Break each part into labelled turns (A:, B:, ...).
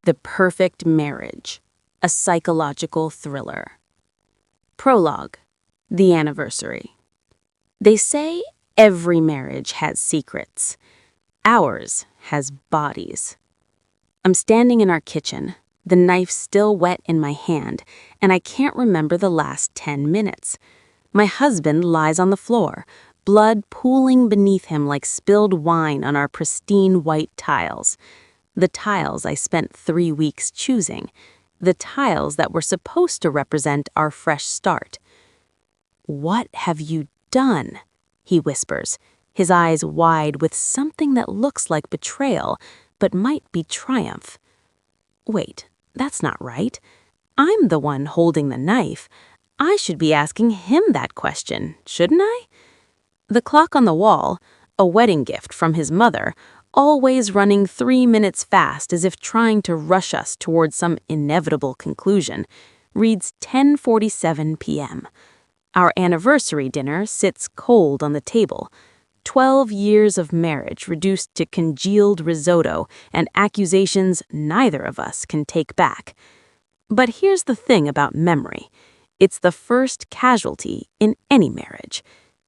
A: The Perfect Marriage, a psychological thriller. Prologue, the anniversary. They say every marriage has secrets. Ours has bodies. I'm standing in our kitchen, the knife still wet in my hand, and I can't remember the last 10 minutes. My husband lies on the floor, blood pooling beneath him like spilled wine on our pristine white tiles. The tiles I spent 3 weeks choosing. The tiles that were supposed to represent our fresh start. "What have you done?" he whispers, his eyes wide with something that looks like betrayal, but might be triumph. Wait, that's not right. I'm the one holding the knife. I should be asking him that question, shouldn't I? The clock on the wall, a wedding gift from his mother, always running 3 minutes fast as if trying to rush us towards some inevitable conclusion, reads 10:47 p.m. Our anniversary dinner sits cold on the table. 12 years of marriage reduced to congealed risotto and accusations neither of us can take back. But here's the thing about memory. It's the first casualty in any marriage.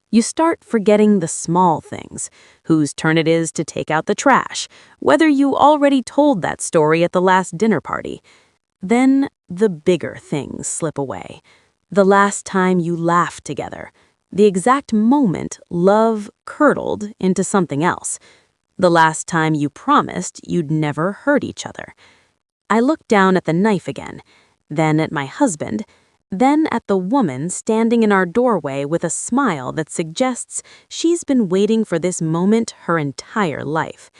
A: You start forgetting the small things, whose turn it is to take out the trash, whether you already told that story at the last dinner party. Then the bigger things slip away. The last time you laughed together, the exact moment love curdled into something else, the last time you promised you'd never hurt each other. I look down at the knife again, then at my husband, then at the woman standing in our doorway with a smile that suggests she's been waiting for this moment her entire life.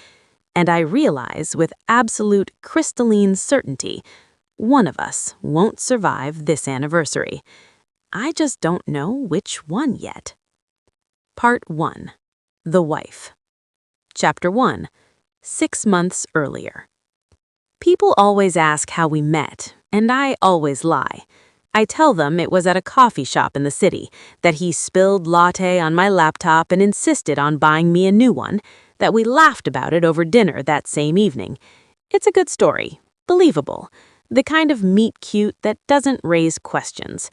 A: And I realize with absolute crystalline certainty, one of us won't survive this anniversary. I just don't know which one yet. Part 1. The Wife. Chapter 1. 6 months earlier. People always ask how we met, and I always lie. I tell them it was at a coffee shop in the city, that he spilled latte on my laptop and insisted on buying me a new one, that we laughed about it over dinner that same evening. It's a good story, believable, the kind of meet-cute that doesn't raise questions.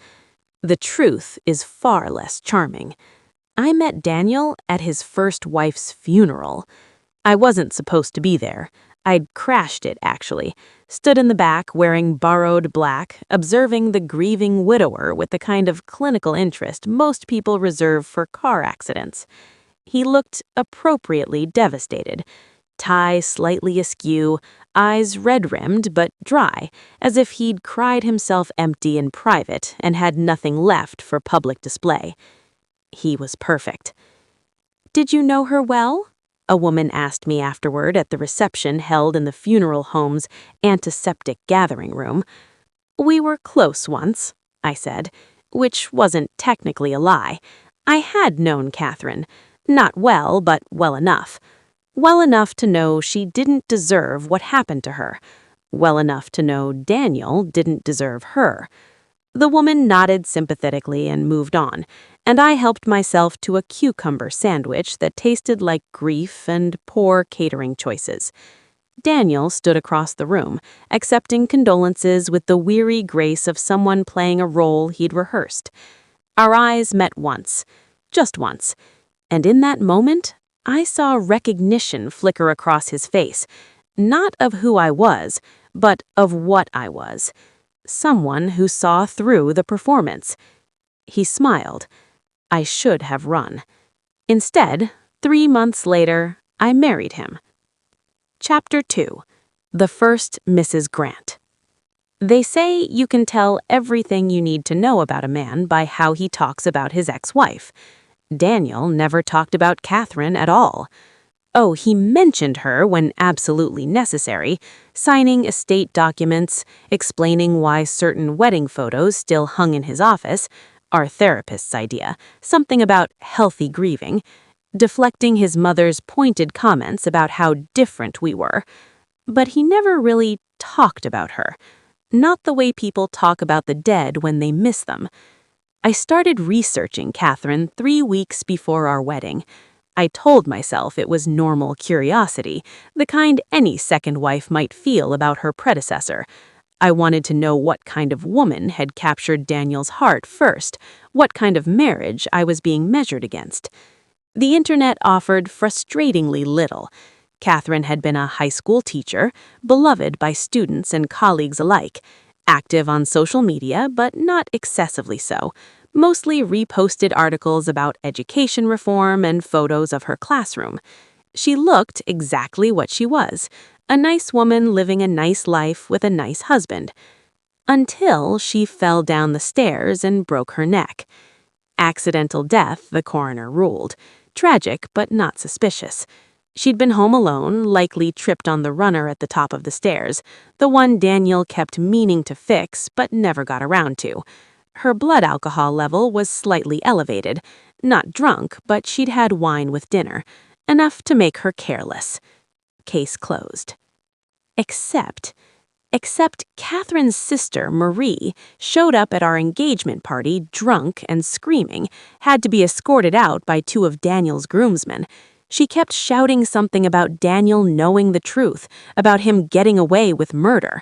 A: The truth is far less charming. I met Daniel at his first wife's funeral. I wasn't supposed to be there. I'd crashed it, actually. Stood in the back wearing borrowed black, observing the grieving widower with the kind of clinical interest most people reserve for car accidents. He looked appropriately devastated. Tie slightly askew, eyes red-rimmed but dry, as if he'd cried himself empty in private and had nothing left for public display. He was perfect. "Did you know her well?" a woman asked me afterward at the reception held in the funeral home's antiseptic gathering room. "We were close once," I said, which wasn't technically a lie. I had known Catherine. Not well, but well enough. Well enough to know she didn't deserve what happened to her. Well enough to know Daniel didn't deserve her. The woman nodded sympathetically and moved on, and I helped myself to a cucumber sandwich that tasted like grief and poor catering choices. Daniel stood across the room, accepting condolences with the weary grace of someone playing a role he'd rehearsed. Our eyes met once, just once, and in that moment, I saw recognition flicker across his face, not of who I was, but of what I was. Someone who saw through the performance. He smiled. I should have run. Instead, 3 months later, I married him. Chapter 2. The First Mrs. Grant. They say you can tell everything you need to know about a man by how he talks about his ex-wife. Daniel never talked about Catherine at all. Oh, he mentioned her when absolutely necessary, signing estate documents, explaining why certain wedding photos still hung in his office, our therapist's idea, something about healthy grieving, deflecting his mother's pointed comments about how different we were. But he never really talked about her, not the way people talk about the dead when they miss them. I started researching Catherine 3 weeks before our wedding. I told myself it was normal curiosity, the kind any second wife might feel about her predecessor. I wanted to know what kind of woman had captured Daniel's heart first, what kind of marriage I was being measured against. The internet offered frustratingly little. Catherine had been a high school teacher, beloved by students and colleagues alike, active on social media, but not excessively so, mostly reposted articles about education reform and photos of her classroom. She looked exactly what she was, a nice woman living a nice life with a nice husband. Until she fell down the stairs and broke her neck. Accidental death, the coroner ruled. Tragic, but not suspicious. She'd been home alone, likely tripped on the runner at the top of the stairs, the one Daniel kept meaning to fix but never got around to. Her blood alcohol level was slightly elevated. Not drunk, but she'd had wine with dinner. Enough to make her careless. Case closed. Except Catherine's sister, Marie, showed up at our engagement party drunk and screaming, had to be escorted out by two of Daniel's groomsmen. She kept shouting something about Daniel knowing the truth, about him getting away with murder.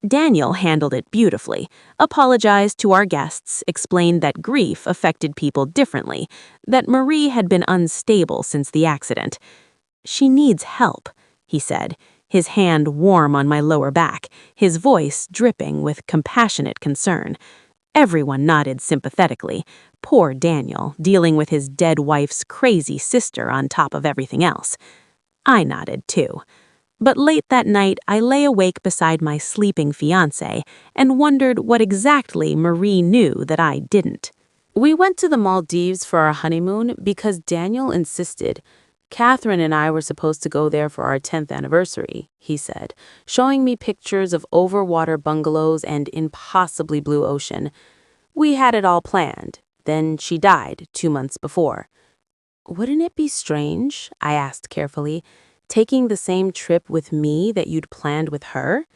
A: Daniel handled it beautifully, apologized to our guests, explained that grief affected people differently, that Marie had been unstable since the accident. "She needs help," he said, his hand warm on my lower back, his voice dripping with compassionate concern. Everyone nodded sympathetically. Poor Daniel, dealing with his dead wife's crazy sister on top of everything else. I nodded too. But late that night, I lay awake beside my sleeping fiancé and wondered what exactly Marie knew that I didn't. We went to the Maldives for our honeymoon because Daniel insisted. Catherine and I were supposed to go there for our 10th anniversary, he said, showing me pictures of overwater bungalows and impossibly blue ocean. We had it all planned. Then she died 2 months before. "Wouldn't it be strange," I asked carefully, "taking the same trip with me that you'd planned with her?"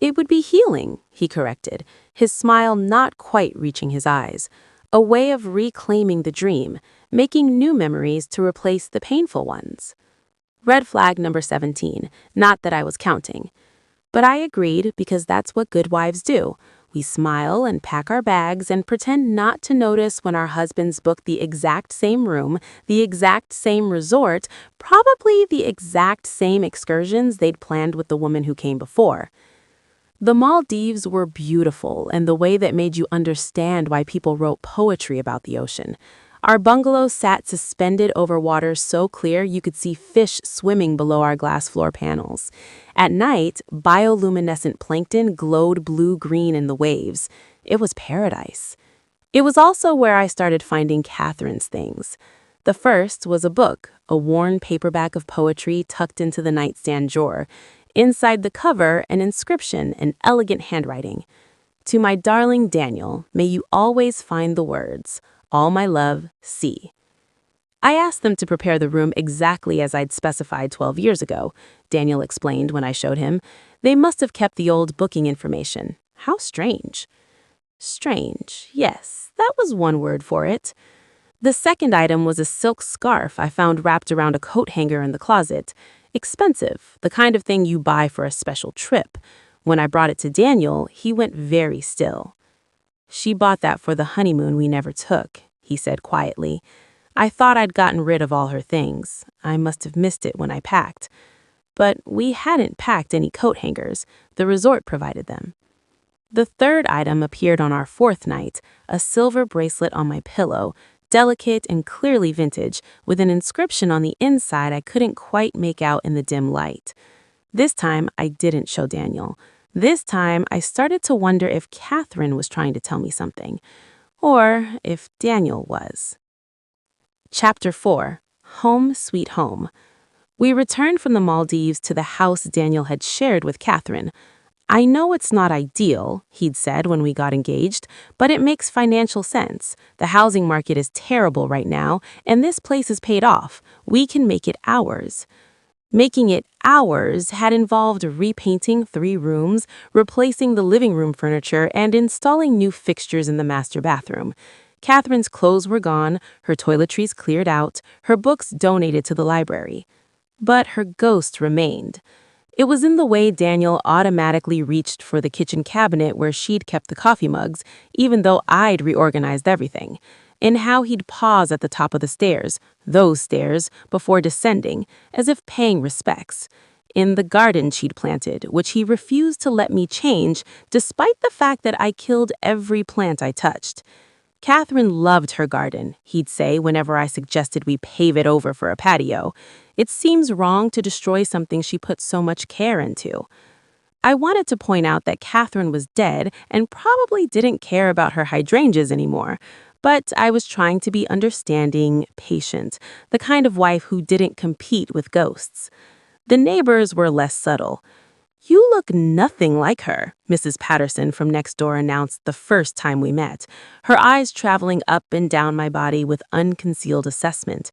A: "It would be healing," he corrected, his smile not quite reaching his eyes. A way of reclaiming the dream, making new memories to replace the painful ones. Red flag number 17, not that I was counting. But I agreed because that's what good wives do. We smile and pack our bags and pretend not to notice when our husbands book the exact same room, the exact same resort, probably the exact same excursions they'd planned with the woman who came before. The Maldives were beautiful in the way that made you understand why people wrote poetry about the ocean. Our bungalow sat suspended over water so clear you could see fish swimming below our glass floor panels. At night, bioluminescent plankton glowed blue-green in the waves. It was paradise. It was also where I started finding Catherine's things. The first was a book, a worn paperback of poetry tucked into the nightstand drawer. Inside the cover, an inscription in elegant handwriting. "To my darling Daniel, may you always find the words, all my love, C." I asked them to prepare the room exactly as I'd specified 12 years ago, Daniel explained when I showed him. They must have kept the old booking information. How strange. Strange, yes, that was one word for it. The second item was a silk scarf I found wrapped around a coat hanger in the closet. Expensive, the kind of thing you buy for a special trip. When I brought it to Daniel, he went very still. "She bought that for the honeymoon we never took," he said quietly. "I thought I'd gotten rid of all her things. I must have missed it when I packed." But we hadn't packed any coat hangers. The resort provided them. The third item appeared on our fourth night, a silver bracelet on my pillow, delicate and clearly vintage, with an inscription on the inside I couldn't quite make out in the dim light. This time, I didn't show Daniel. This time, I started to wonder if Catherine was trying to tell me something, or if Daniel was. Chapter 4. Home Sweet Home. We returned from the Maldives to the house Daniel had shared with Catherine. "I know it's not ideal," he'd said when we got engaged, "but it makes financial sense. The housing market is terrible right now, and this place is paid off. We can make it ours." Making it ours had involved repainting 3 rooms, replacing the living room furniture, and installing new fixtures in the master bathroom. Catherine's clothes were gone, her toiletries cleared out, her books donated to the library. But her ghost remained. It was in the way Daniel automatically reached for the kitchen cabinet where she'd kept the coffee mugs, even though I'd reorganized everything. In how he'd pause at the top of the stairs, those stairs, before descending, as if paying respects. In the garden she'd planted, which he refused to let me change, despite the fact that I killed every plant I touched. Catherine loved her garden, he'd say whenever I suggested we pave it over for a patio. It seems wrong to destroy something she put so much care into. I wanted to point out that Catherine was dead and probably didn't care about her hydrangeas anymore, but I was trying to be understanding, patient, the kind of wife who didn't compete with ghosts. The neighbors were less subtle. "You look nothing like her," Mrs. Patterson from next door announced the first time we met, her eyes traveling up and down my body with unconcealed assessment.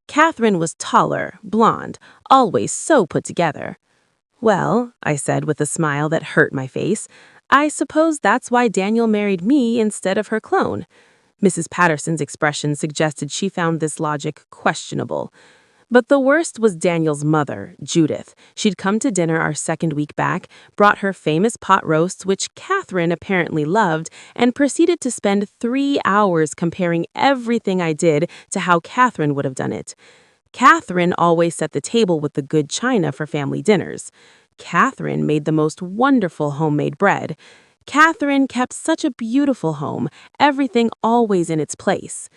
A: Catherine was taller, blonde, always so put together. "Well," I said with a smile that hurt my face, "I suppose that's why Daniel married me instead of her clone." Mrs. Patterson's expression suggested she found this logic questionable. But the worst was Daniel's mother, Judith. She'd come to dinner our second week back, brought her famous pot roasts, which Catherine apparently loved, and proceeded to spend 3 hours comparing everything I did to how Catherine would have done it. Catherine always set the table with the good china for family dinners. Catherine made the most wonderful homemade bread. Catherine kept such a beautiful home, everything always in its place.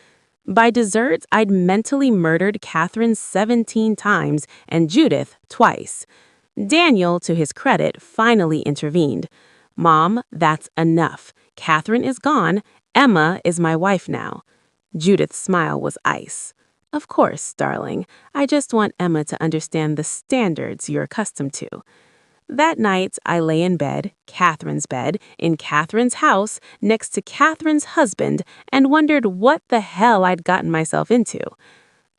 A: By dessert, I'd mentally murdered Catherine 17 times and Judith twice. Daniel, to his credit, finally intervened. "Mom, that's enough. Catherine is gone. Emma is my wife now." Judith's smile was ice. "Of course, darling. I just want Emma to understand the standards you're accustomed to." That night, I lay in bed, Catherine's bed, in Catherine's house, next to Catherine's husband, and wondered what the hell I'd gotten myself into.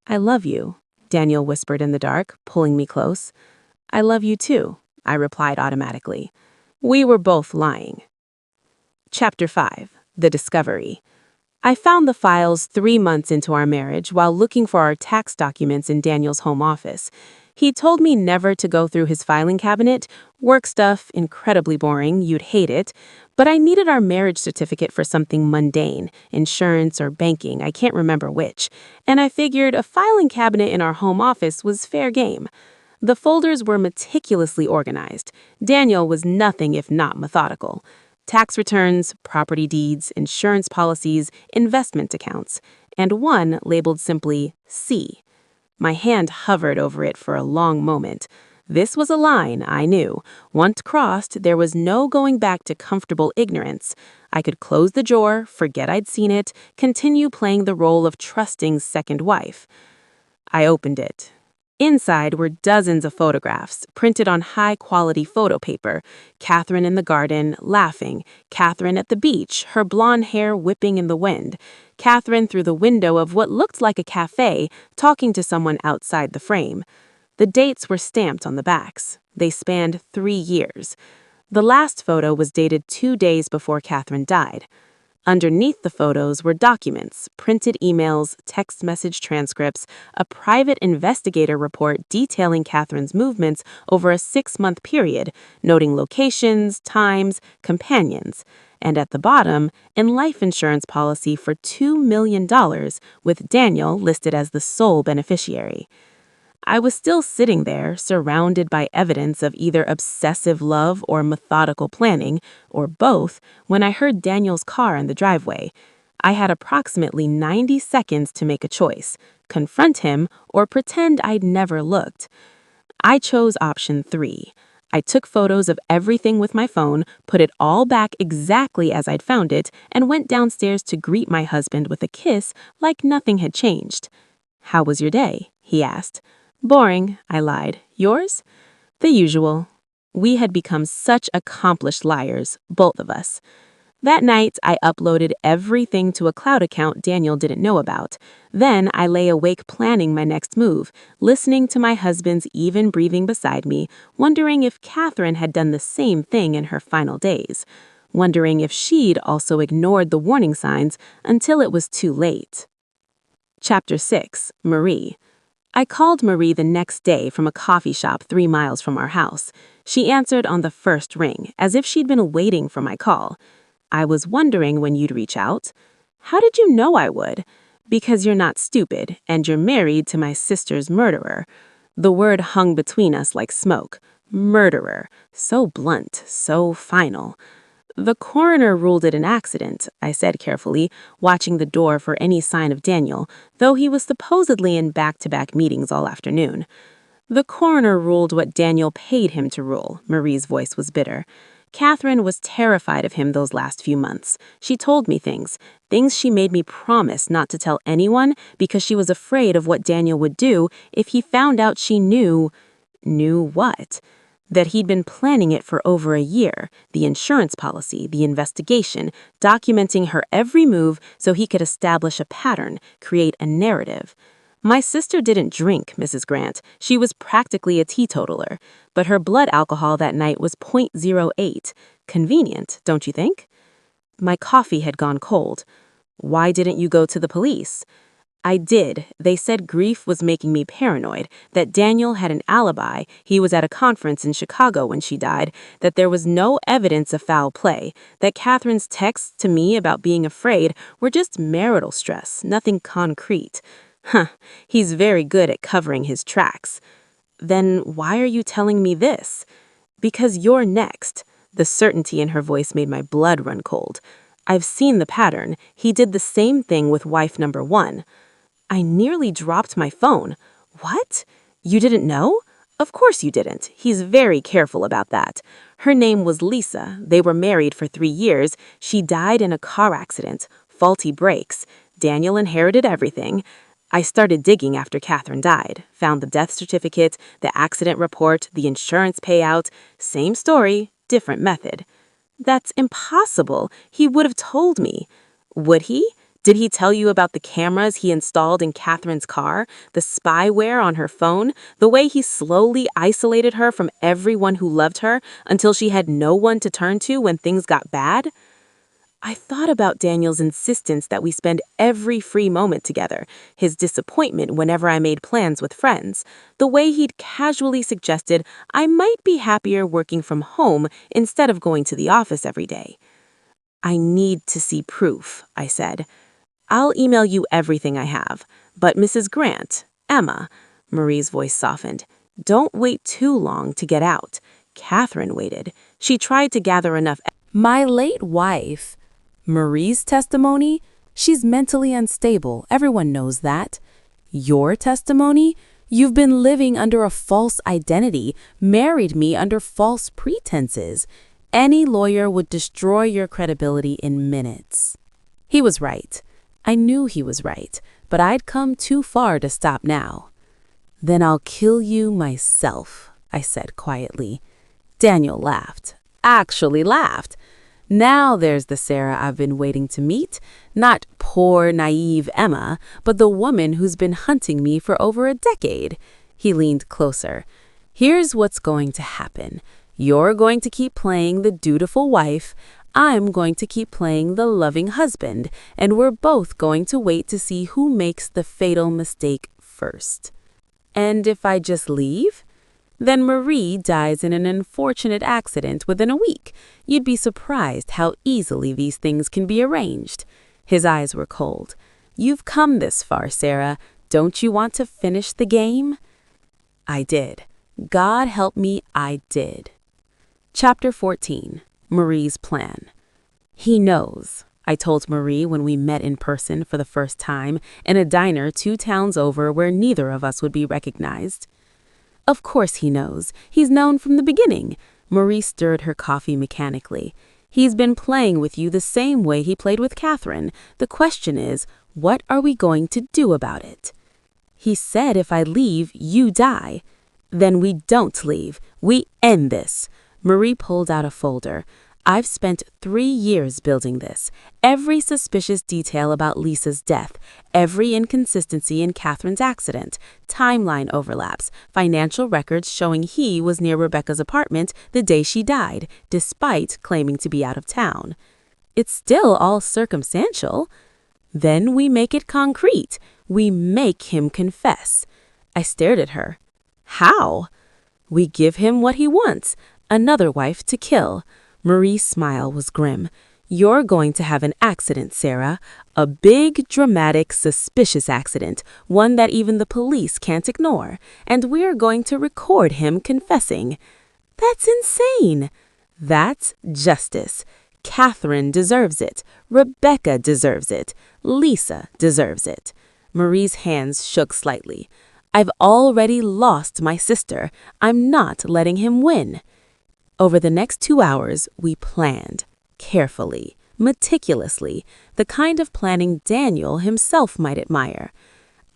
A: "I love you," Daniel whispered in the dark, pulling me close. "I love you too," I replied automatically. We were both lying. Chapter 5. The Discovery. I found the files 3 months into our marriage while looking for our tax documents in Daniel's home office. He told me never to go through his filing cabinet. Work stuff, incredibly boring, you'd hate it. But I needed our marriage certificate for something mundane, insurance or banking, I can't remember which. And I figured a filing cabinet in our home office was fair game. The folders were meticulously organized. Daniel was nothing if not methodical. Tax returns, property deeds, insurance policies, investment accounts, and one labeled simply C. My hand hovered over it for a long moment. This was a line, I knew. Once crossed, there was no going back to comfortable ignorance. I could close the drawer, forget I'd seen it, continue playing the role of trusting second wife. I opened it. Inside were dozens of photographs, printed on high-quality photo paper. Catherine in the garden, laughing. Catherine at the beach, her blonde hair whipping in the wind. Catherine through the window of what looked like a cafe, talking to someone outside the frame. The dates were stamped on the backs. They spanned 3 years. The last photo was dated 2 days before Catherine died. Underneath the photos were documents, printed emails, text message transcripts, a private investigator report detailing Catherine's movements over a 6-month period, noting locations, times, companions, and at the bottom, a life insurance policy for $2 million, with Daniel listed as the sole beneficiary. I was still sitting there, surrounded by evidence of either obsessive love or methodical planning, or both, when I heard Daniel's car in the driveway. I had approximately 90 seconds to make a choice, confront him or pretend I'd never looked. I chose option 3. I took photos of everything with my phone, put it all back exactly as I'd found it, and went downstairs to greet my husband with a kiss like nothing had changed. "How was your day?" he asked. "Boring," I lied. "Yours?" "The usual." We had become such accomplished liars, both of us. That night, I uploaded everything to a cloud account Daniel didn't know about. Then I lay awake planning my next move, listening to my husband's even breathing beside me, wondering if Catherine had done the same thing in her final days. wondering if she'd also ignored the warning signs until it was too late. Chapter 6. Marie. I called Marie the next day from a coffee shop 3 miles from our house. She answered on the first ring, as if she'd been waiting for my call. I was wondering when you'd reach out. How did you know I would? Because you're not stupid, and you're married to my sister's murderer. The word hung between us like smoke. Murderer. So blunt, so final. The coroner ruled it an accident, I said carefully, watching the door for any sign of Daniel, though he was supposedly in back-to-back meetings all afternoon. The coroner ruled what Daniel paid him to rule. Marie's voice was bitter. Catherine was terrified of him those last few months. She told me things she made me promise not to tell anyone because she was afraid of what Daniel would do if he found out she knew. Knew what? That he'd been planning it for over a year, the insurance policy, the investigation, documenting her every move so he could establish a pattern, create a narrative. My sister didn't drink, Mrs. Grant. She was practically a teetotaler, but her blood alcohol that night was .08. Convenient, don't you think? My coffee had gone cold. Why didn't you go to the police? I did. They said grief was making me paranoid, that Daniel had an alibi, he was at a conference in Chicago when she died, that there was no evidence of foul play, that Catherine's texts to me about being afraid were just marital stress, nothing concrete. He's very good at covering his tracks. Then why are you telling me this? Because you're next. The certainty in her voice made my blood run cold. I've seen the pattern. He did the same thing with wife number 1. I nearly dropped my phone. What? You didn't know? Of course you didn't. He's very careful about that. Her name was Lisa. They were married for 3 years. She died in a car accident. Faulty brakes. Daniel inherited everything. I started digging after Catherine died, found the death certificate, the accident report, the insurance payout. Same story, different method. That's impossible. He would have told me. Would he? Did he tell you about the cameras he installed in Catherine's car, the spyware on her phone, the way he slowly isolated her from everyone who loved her until she had no one to turn to when things got bad? I thought about Daniel's insistence that we spend every free moment together, his disappointment whenever I made plans with friends, the way he'd casually suggested I might be happier working from home instead of going to the office every day. I need to see proof, I said. I'll email you everything I have. But Mrs. Grant, Emma, Marie's voice softened, don't wait too long to get out. Catherine waited. She tried to gather enough. My late wife, Marie's testimony? She's mentally unstable. Everyone knows that. Your testimony? You've been living under a false identity, married me under false pretenses. Any lawyer would destroy your credibility in minutes. He was right. I knew he was right, but I'd come too far to stop now. Then I'll kill you myself, I said quietly. Daniel laughed. Actually laughed. Now there's the Sarah I've been waiting to meet, not poor, naive Emma, but the woman who's been hunting me for over a decade. He leaned closer. Here's what's going to happen. You're going to keep playing the dutiful wife. I'm going to keep playing the loving husband, and we're both going to wait to see who makes the fatal mistake first. And if I just leave? Then Marie dies in an unfortunate accident within a week. You'd be surprised how easily these things can be arranged. His eyes were cold. You've come this far, Sarah. Don't you want to finish the game? I did. God help me, I did. Chapter 14. Marie's plan. He knows, I told Marie when we met in person for the first time in a diner 2 towns over where neither of us would be recognized. Of course he knows. He's known from the beginning. Marie stirred her coffee mechanically. He's been playing with you the same way he played with Catherine. The question is, what are we going to do about it? He said if I leave, you die. Then we don't leave. We end this. Marie pulled out a folder. I've spent 3 years building this. Every suspicious detail about Lisa's death, every inconsistency in Catherine's accident, timeline overlaps, financial records showing he was near Rebecca's apartment the day she died, despite claiming to be out of town. It's still all circumstantial. Then we make it concrete. We make him confess. I stared at her. How? We give him what he wants, another wife to kill. Marie's smile was grim. You're going to have an accident, Sarah. A big, dramatic, suspicious accident, one that even the police can't ignore. And we're going to record him confessing. That's insane. That's justice. Catherine deserves it. Rebecca deserves it. Lisa deserves it. Marie's hands shook slightly. I've already lost my sister. I'm not letting him win. Over the next 2 hours, we planned. Carefully, meticulously, the kind of planning Daniel himself might admire.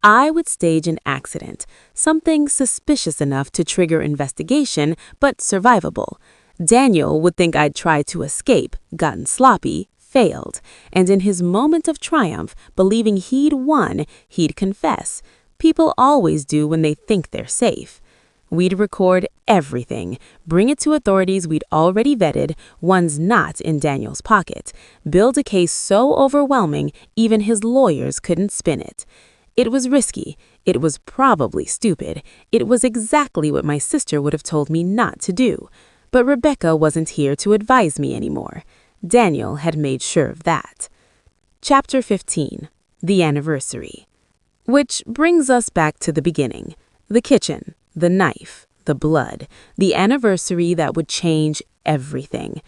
A: I would stage an accident, something suspicious enough to trigger investigation, but survivable. Daniel would think I'd tried to escape, gotten sloppy, failed, and in his moment of triumph, believing he'd won, he'd confess. People always do when they think they're safe. We'd record everything, bring it to authorities we'd already vetted, ones not in Daniel's pocket, build a case so overwhelming even his lawyers couldn't spin it. It was risky. It was probably stupid. It was exactly what my sister would have told me not to do. But Rebecca wasn't here to advise me anymore. Daniel had made sure of that. Chapter 15. The Anniversary. Which brings us back to the beginning. The kitchen, the knife, the blood, the anniversary that would change everything.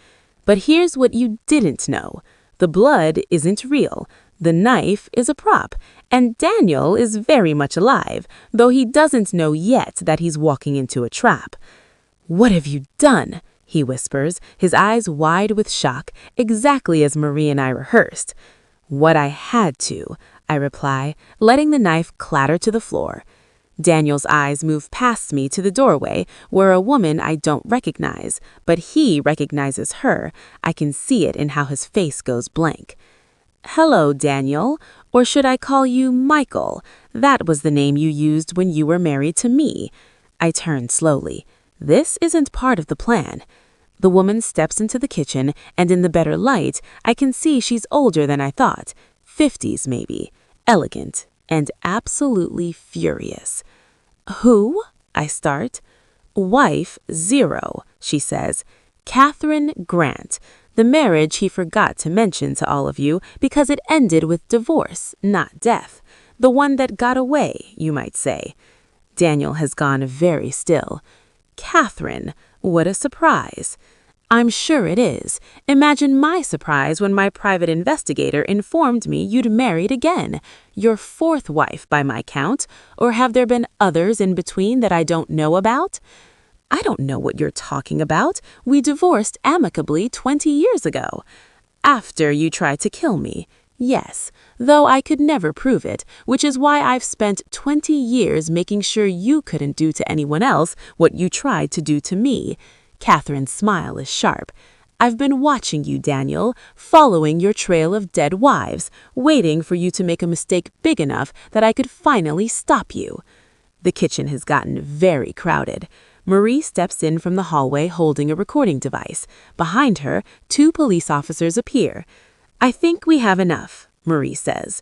A: But here's what you didn't know. The blood isn't real. The knife is a prop. And Daniel is very much alive, though he doesn't know yet that he's walking into a trap. "What have you done?" he whispers, his eyes wide with shock, exactly as Marie and I rehearsed. "What I had to," I reply, letting the knife clatter to the floor. Daniel's eyes move past me to the doorway, where a woman I don't recognize, but he recognizes her. I can see it in how his face goes blank. "Hello, Daniel, or should I call you Michael? That was the name you used when you were married to me." I turn slowly. This isn't part of the plan. The woman steps into the kitchen, and in the better light, I can see she's older than I thought. 50s maybe. Elegant and absolutely furious. "Who?" I start. "Wife 0, she says. Catherine Grant. The marriage he forgot to mention to all of you because it ended with divorce, not death. The one that got away, you might say." Daniel has gone very still. "Catherine, what a surprise." "I'm sure it is. Imagine my surprise when my private investigator informed me you'd married again. Your 4th wife by my count, or have there been others in between that I don't know about?" "I don't know what you're talking about. We divorced amicably 20 years ago." "After you tried to kill me." "Yes, though I could never prove it, which is why I've spent 20 years making sure you couldn't do to anyone else what you tried to do to me." Catherine's smile is sharp. "I've been watching you, Daniel, following your trail of dead wives, waiting for you to make a mistake big enough that I could finally stop you." The kitchen has gotten very crowded. Marie steps in from the hallway holding a recording device. Behind her, 2 police officers appear. "I think we have enough," Marie says.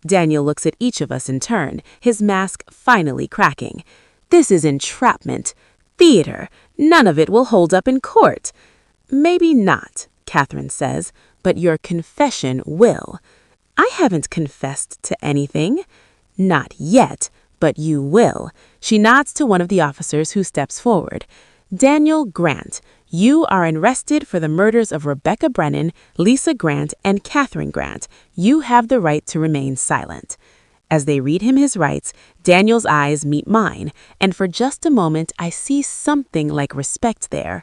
A: Daniel looks at each of us in turn, his mask finally cracking. "This is entrapment. Theater. None of it will hold up in court." "Maybe not," Catherine says, "but your confession will." "I haven't confessed to anything." "Not yet, but you will." She nods to one of the officers who steps forward. "Daniel Grant, you are arrested for the murders of Rebecca Brennan, Lisa Grant, and Catherine Grant. You have the right to remain silent." As they read him his rights, Daniel's eyes meet mine, and for just a moment I see something like respect there.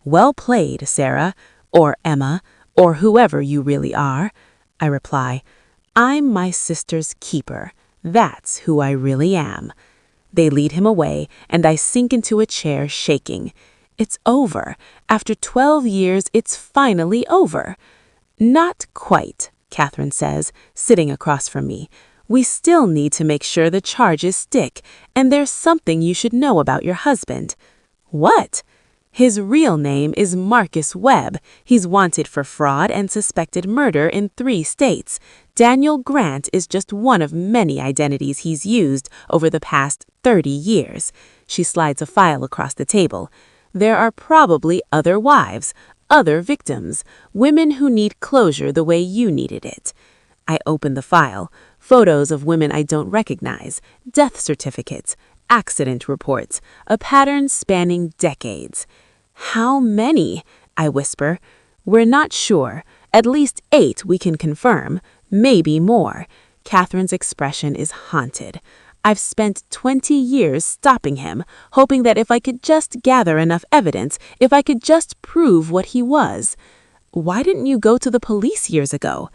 A: "Well played, Sarah, or Emma, or whoever you really are," I reply. "I'm my sister's keeper. That's who I really am." They lead him away, and I sink into a chair shaking.
B: It's over. After 12 years, it's finally over. Not quite, Catherine says, sitting across from me. We still need to make sure the charges stick, and there's something you should know about your husband. What? His real name is Marcus Webb. He's wanted for fraud and suspected murder in 3 states. Daniel Grant is just one of many identities he's used over the past 30 years. She slides a file across the table. There are probably other wives, other victims, women who need closure the way you needed it. I open the file. Photos of women I don't recognize, death certificates, accident reports, a pattern spanning decades. How many? I whisper. We're not sure. At least 8 we can confirm, maybe more. Catherine's expression is haunted. I've spent 20 years stopping him, hoping that if I could just gather enough evidence, if I could just prove what he was. Why didn't you go to the police years ago?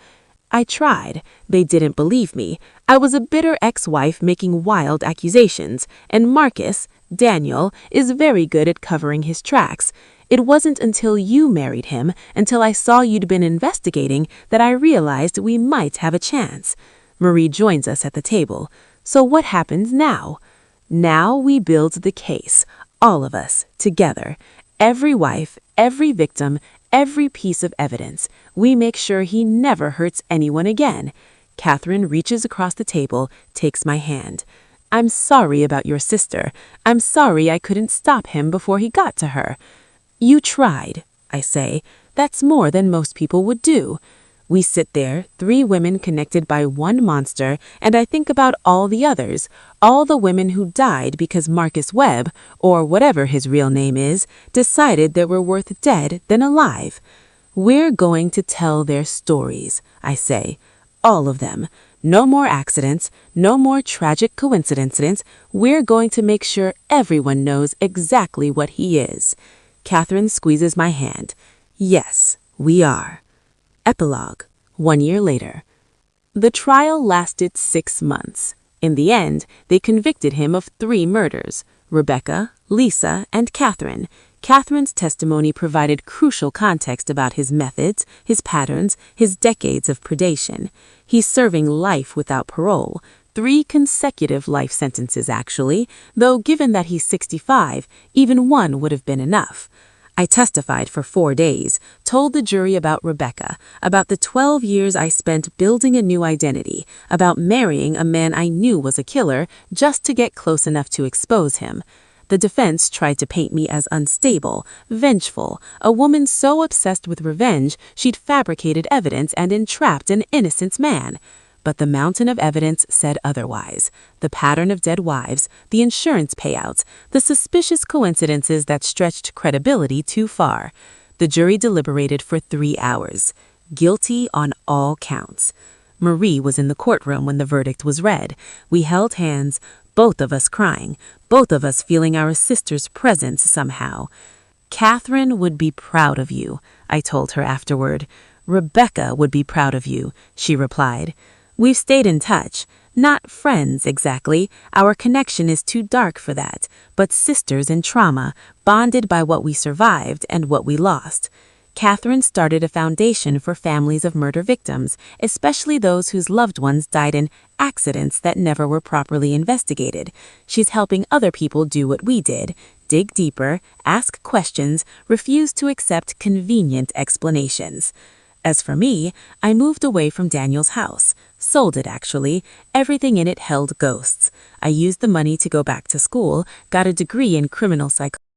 B: I tried. They didn't believe me. I was a bitter ex-wife making wild accusations, and Marcus, Daniel, is very good at covering his tracks. It wasn't until you married him, until I saw you'd been investigating, that I realized we might have a chance. Marie joins us at the table. So what happens now? Now we build the case, all of us, together. Every wife, every victim, every piece of evidence. We make sure he never hurts anyone again. Catherine reaches across the table, takes my hand. I'm sorry about your sister. I'm sorry I couldn't stop him before he got to her. You tried, I say. That's more than most people would do. We sit there, 3 women connected by one monster, and I think about all the others, all the women who died because Marcus Webb, or whatever his real name is, decided they were worth dead than alive. We're going to tell their stories, I say. All of them. No more accidents, no more tragic coincidences. We're going to make sure everyone knows exactly what he is. Catherine squeezes my hand. Yes, we are. Epilogue. 1 year later. The trial lasted 6 months. In the end, they convicted him of 3 murders: Rebecca, Lisa, and Catherine. Catherine's testimony provided crucial context about his methods, his patterns, his decades of predation. He's serving life without parole. 3 consecutive life sentences, actually, though given that he's 65, even 1 would have been enough. I testified for 4 days, told the jury about Rebecca, about the 12 years I spent building a new identity, about marrying a man I knew was a killer just to get close enough to expose him. The defense tried to paint me as unstable, vengeful, a woman so obsessed with revenge she'd fabricated evidence and entrapped an innocent man. But the mountain of evidence said otherwise. The pattern of dead wives, the insurance payouts, the suspicious coincidences that stretched credibility too far. The jury deliberated for 3 hours. Guilty on all counts. Marie was in the courtroom when the verdict was read. We held hands, both of us crying, both of us feeling our sister's presence somehow. Catherine would be proud of you, I told her afterward. Rebecca would be proud of you, she replied. We've stayed in touch. Not friends, exactly. Our connection is too dark for that. But sisters in trauma, bonded by what we survived and what we lost. Catherine started a foundation for families of murder victims, especially those whose loved ones died in accidents that never were properly investigated. She's helping other people do what we did: dig deeper, ask questions, refuse to accept convenient explanations. As for me, I moved away from Daniel's house. Sold it, actually. Everything in it held ghosts. I used the money to go back to school, got a degree in criminal psychology.